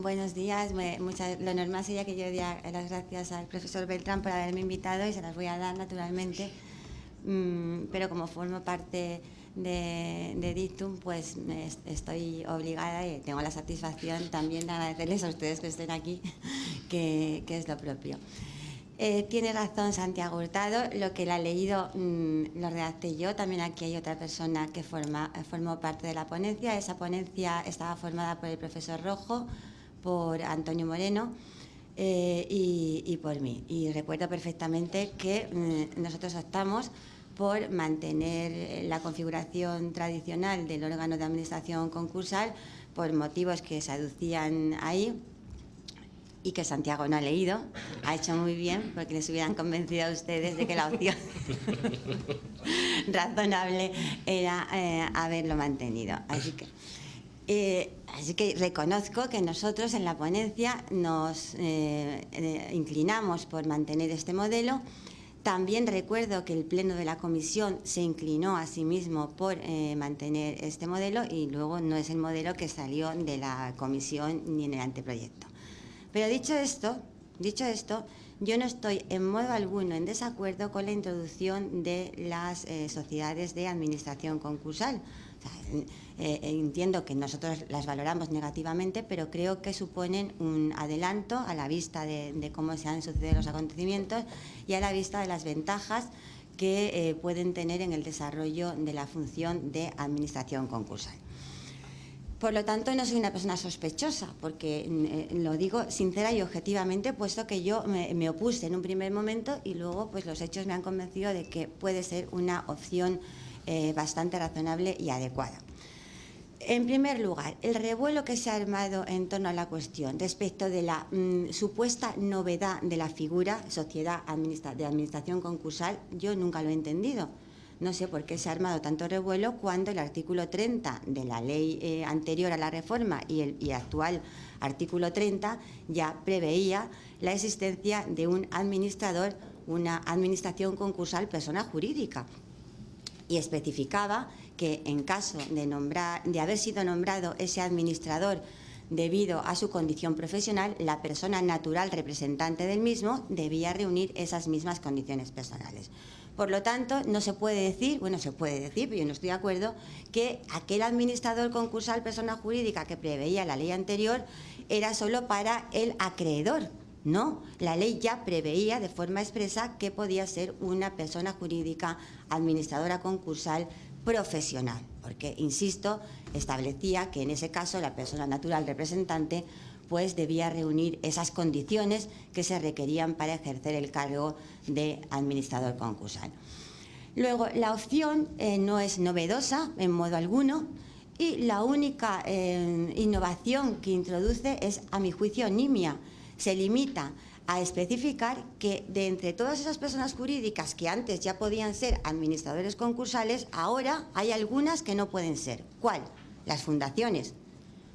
buenos días. Lo normal sería que yo diera las gracias al profesor Beltrán por haberme invitado y se las voy a dar naturalmente, pero como formo parte de Dictum, pues estoy obligada y tengo la satisfacción también de agradecerles a ustedes que estén aquí, que es lo propio. Tiene razón Santiago Hurtado, lo que él ha leído lo redacté yo. También aquí hay otra persona que formó parte de la ponencia. Esa ponencia estaba formada por el profesor Rojo, por Antonio Moreno y por mí. Y recuerdo perfectamente que nosotros optamos por mantener la configuración tradicional del órgano de administración concursal por motivos que se aducían ahí, y que Santiago no ha leído. Ha hecho muy bien, porque les hubieran convencido a ustedes de que la opción razonable era haberlo mantenido. Así que reconozco que nosotros en la ponencia nos inclinamos por mantener este modelo. También recuerdo que el Pleno de la Comisión se inclinó a sí mismo por mantener este modelo, y luego no es el modelo que salió de la Comisión ni en el anteproyecto. Pero dicho esto, yo no estoy en modo alguno en desacuerdo con la introducción de las sociedades de administración concursal. O sea, entiendo que nosotros las valoramos negativamente, pero creo que suponen un adelanto a la vista de cómo se han sucedido los acontecimientos y a la vista de las ventajas que pueden tener en el desarrollo de la función de administración concursal. Por lo tanto, no soy una persona sospechosa, porque lo digo sincera y objetivamente, puesto que yo me opuse en un primer momento y luego pues los hechos me han convencido de que puede ser una opción bastante razonable y adecuada. En primer lugar, el revuelo que se ha armado en torno a la cuestión respecto de la supuesta novedad de la figura sociedad de administración concursal, yo nunca lo he entendido. No sé por qué se ha armado tanto revuelo cuando el artículo 30 de la ley anterior a la reforma y el actual artículo 30 ya preveía la existencia de un administrador, una administración concursal persona jurídica, y especificaba que en caso de haber sido nombrado ese administrador debido a su condición profesional, la persona natural representante del mismo debía reunir esas mismas condiciones personales. Por lo tanto, no se puede decir, bueno, se puede decir, pero yo no estoy de acuerdo, que aquel administrador concursal persona jurídica que preveía la ley anterior era solo para el acreedor. No, la ley ya preveía de forma expresa que podía ser una persona jurídica administradora concursal profesional, porque, insisto, establecía que en ese caso la persona natural representante pues debía reunir esas condiciones que se requerían para ejercer el cargo de administrador concursal. Luego, la opción no es novedosa en modo alguno, y la única innovación que introduce es, a mi juicio, nimia. Se limita a especificar que de entre todas esas personas jurídicas que antes ya podían ser administradores concursales, ahora hay algunas que no pueden ser. ¿Cuál? Las fundaciones.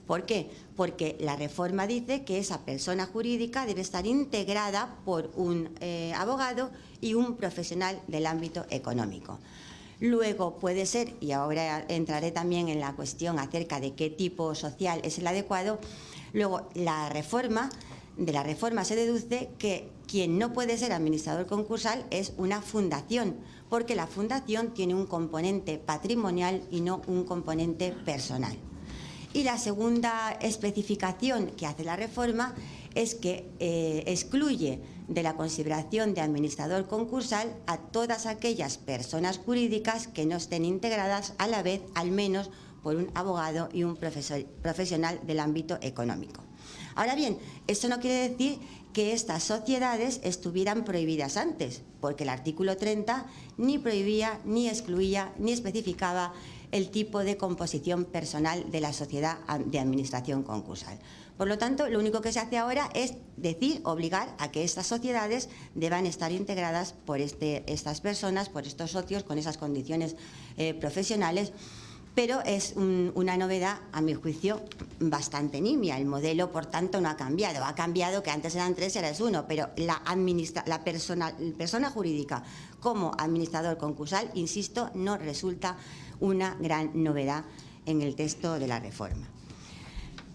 ¿Por qué? Porque la reforma dice que esa persona jurídica debe estar integrada por un abogado y un profesional del ámbito económico. Luego puede ser, y ahora entraré también en la cuestión acerca de qué tipo social es el adecuado, luego de la reforma se deduce que quien no puede ser administrador concursal es una fundación, porque la fundación tiene un componente patrimonial y no un componente personal. Y la segunda especificación que hace la reforma es que excluye de la consideración de administrador concursal a todas aquellas personas jurídicas que no estén integradas a la vez, al menos, por un abogado y un profesional del ámbito económico. Ahora bien, esto no quiere decir que estas sociedades estuvieran prohibidas antes, porque el artículo 30 ni prohibía, ni excluía, ni especificaba el tipo de composición personal de la sociedad de administración concursal. Por lo tanto, lo único que se hace ahora es obligar a que estas sociedades deban estar integradas por estas personas, por estos socios, con esas condiciones profesionales, pero es una novedad, a mi juicio, bastante nimia. El modelo, por tanto, no ha cambiado. Ha cambiado que antes eran 3 y ahora es 1, pero la persona jurídica como administrador concursal, insisto, no resulta una gran novedad en el texto de la reforma.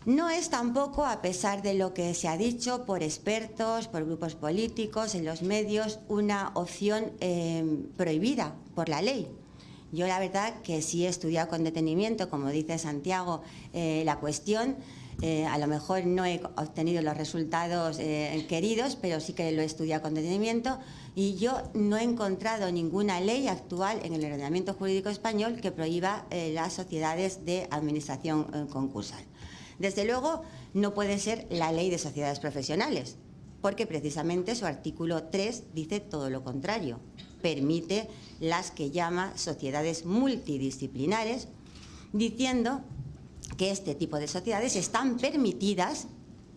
No es tampoco, a pesar de lo que se ha dicho por expertos, por grupos políticos, en los medios, una opción prohibida por la ley. Yo la verdad que sí he estudiado con detenimiento, como dice Santiago, la cuestión. A lo mejor no he obtenido los resultados queridos, pero sí que lo he estudiado con detenimiento y yo no he encontrado ninguna ley actual en el ordenamiento jurídico español que prohíba las sociedades de administración concursal. Desde luego, no puede ser la ley de sociedades profesionales, porque precisamente su artículo 3 dice todo lo contrario. Permite las que llama sociedades multidisciplinares, diciendo que este tipo de sociedades están permitidas,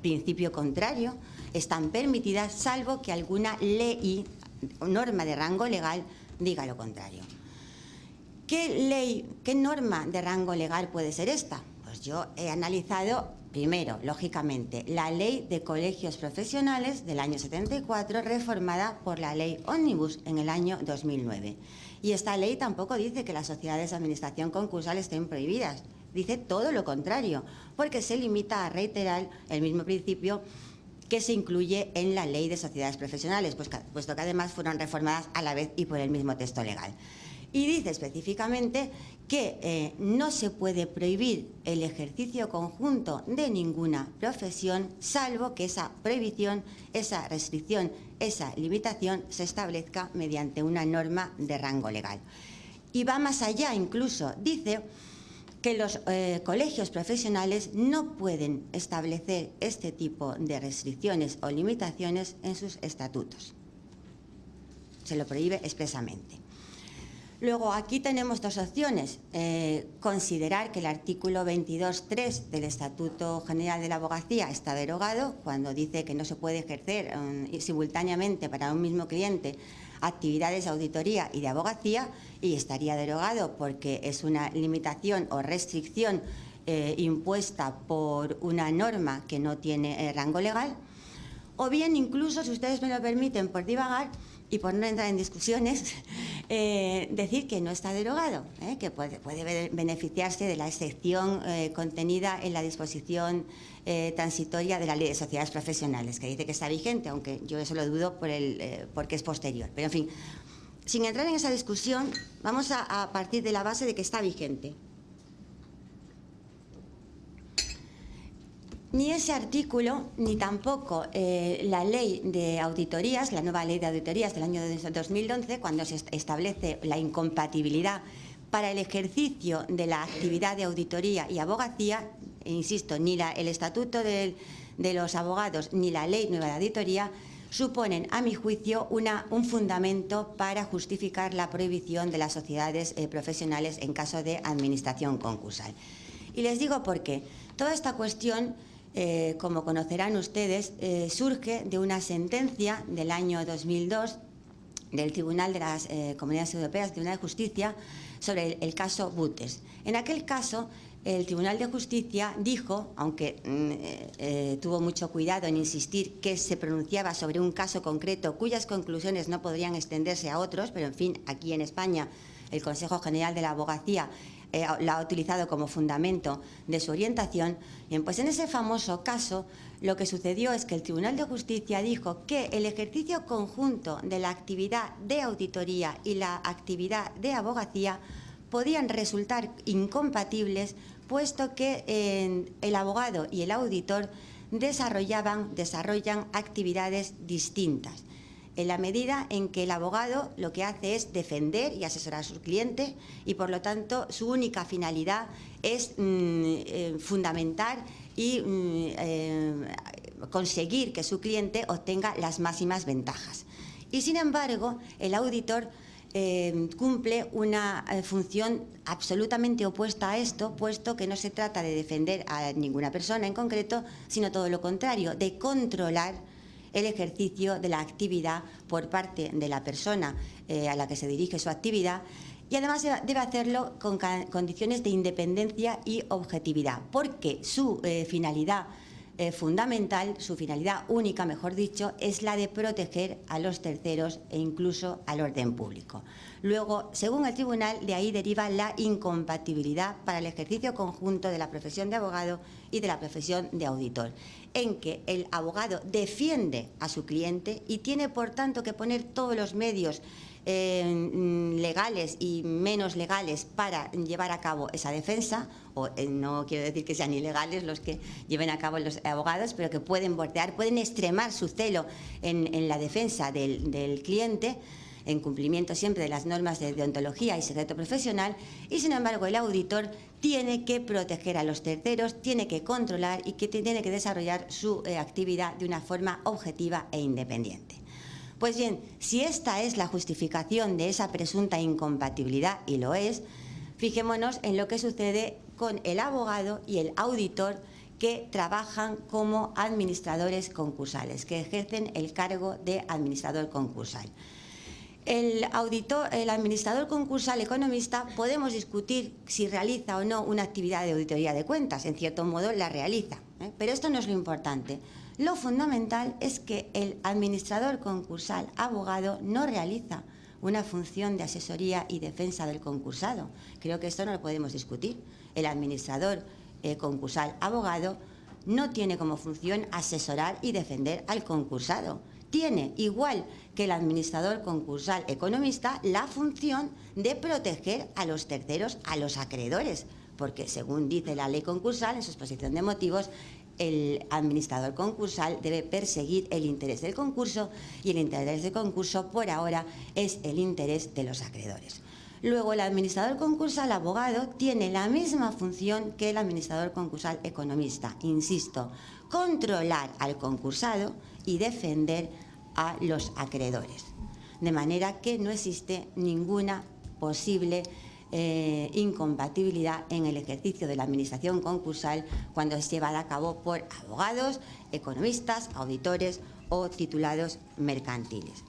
principio contrario, están permitidas salvo que alguna ley o norma de rango legal diga lo contrario. ¿Qué ley, qué norma de rango legal puede ser esta? Pues yo he analizado, primero, lógicamente, la Ley de Colegios Profesionales del año 74, reformada por la Ley Ómnibus en el año 2009. Y esta ley tampoco dice que las sociedades de administración concursal estén prohibidas. Dice todo lo contrario, porque se limita a reiterar el mismo principio que se incluye en la Ley de Sociedades Profesionales, puesto que además fueron reformadas a la vez y por el mismo texto legal. Y dice específicamente que no se puede prohibir el ejercicio conjunto de ninguna profesión, salvo que esa prohibición, esa restricción, esa limitación se establezca mediante una norma de rango legal. Y va más allá incluso, dice que los colegios profesionales no pueden establecer este tipo de restricciones o limitaciones en sus estatutos. Se lo prohíbe expresamente. Luego, aquí tenemos dos opciones. Considerar que el artículo 22.3 del Estatuto General de la Abogacía está derogado cuando dice que no se puede ejercer simultáneamente para un mismo cliente actividades de auditoría y de abogacía, y estaría derogado porque es una limitación o restricción impuesta por una norma que no tiene rango legal. O bien, incluso, si ustedes me lo permiten, por divagar y por no entrar en discusiones, decir que no está derogado, que puede beneficiarse de la excepción contenida en la disposición transitoria de la Ley de Sociedades Profesionales, que dice que está vigente, aunque yo eso lo dudo porque es posterior. Pero, en fin, sin entrar en esa discusión, vamos a partir de la base de que está vigente. Ni ese artículo, ni tampoco la ley de auditorías, la nueva ley de auditorías del año 2011, cuando se establece la incompatibilidad para el ejercicio de la actividad de auditoría y abogacía, insisto, ni el Estatuto de los Abogados ni la ley nueva de auditoría suponen, a mi juicio, un fundamento para justificar la prohibición de las sociedades profesionales en caso de administración concursal. Y les digo por qué. Toda esta cuestión, como conocerán ustedes, surge de una sentencia del año 2002 del Tribunal de las Comunidades Europeas, Tribunal de Justicia, sobre el caso Butes. En aquel caso, el Tribunal de Justicia dijo, aunque tuvo mucho cuidado en insistir que se pronunciaba sobre un caso concreto cuyas conclusiones no podrían extenderse a otros, pero en fin, aquí en España el Consejo General de la Abogacía la ha utilizado como fundamento de su orientación. Bien, pues en ese famoso caso lo que sucedió es que el Tribunal de Justicia dijo que el ejercicio conjunto de la actividad de auditoría y la actividad de abogacía podían resultar incompatibles, puesto que el abogado y el auditor desarrollan actividades distintas. En la medida en que el abogado lo que hace es defender y asesorar a su cliente y, por lo tanto, su única finalidad es fundamentar y conseguir que su cliente obtenga las máximas ventajas. Y, sin embargo, el auditor cumple una función absolutamente opuesta a esto, puesto que no se trata de defender a ninguna persona en concreto, sino todo lo contrario, de controlar el ejercicio de la actividad por parte de la persona a la que se dirige su actividad, y además debe hacerlo con condiciones de independencia y objetividad, porque su finalidad fundamental, su finalidad única, mejor dicho, es la de proteger a los terceros e incluso al orden público. Luego, según el tribunal, de ahí deriva la incompatibilidad para el ejercicio conjunto de la profesión de abogado y de la profesión de auditor, en que el abogado defiende a su cliente y tiene, por tanto, que poner todos los medios legales y menos legales para llevar a cabo esa defensa, o no quiero decir que sean ilegales los que lleven a cabo los abogados, pero que pueden bordear, pueden extremar su celo en la defensa del cliente, en cumplimiento siempre de las normas de deontología y secreto profesional, y sin embargo el auditor tiene que proteger a los terceros, tiene que controlar y que tiene que desarrollar su actividad de una forma objetiva e independiente. Pues bien, si esta es la justificación de esa presunta incompatibilidad, y lo es, fijémonos en lo que sucede con el abogado y el auditor que trabajan como administradores concursales, que ejercen el cargo de administrador concursal. El administrador concursal economista, podemos discutir si realiza o no una actividad de auditoría de cuentas, en cierto modo la realiza, pero esto no es lo importante. Lo fundamental es que el administrador concursal abogado no realiza una función de asesoría y defensa del concursado. Creo que esto no lo podemos discutir. El administrador concursal abogado no tiene como función asesorar y defender al concursado. Tiene, igual que el administrador concursal economista, la función de proteger a los terceros, a los acreedores, porque según dice la ley concursal en su exposición de motivos, el administrador concursal debe perseguir el interés del concurso, y el interés del concurso por ahora es el interés de los acreedores. Luego, el administrador concursal abogado tiene la misma función que el administrador concursal economista, insisto, controlar al concursado y defender a los acreedores, de manera que no existe ninguna posible incompatibilidad en el ejercicio de la administración concursal cuando es llevada a cabo por abogados, economistas, auditores o titulados mercantiles.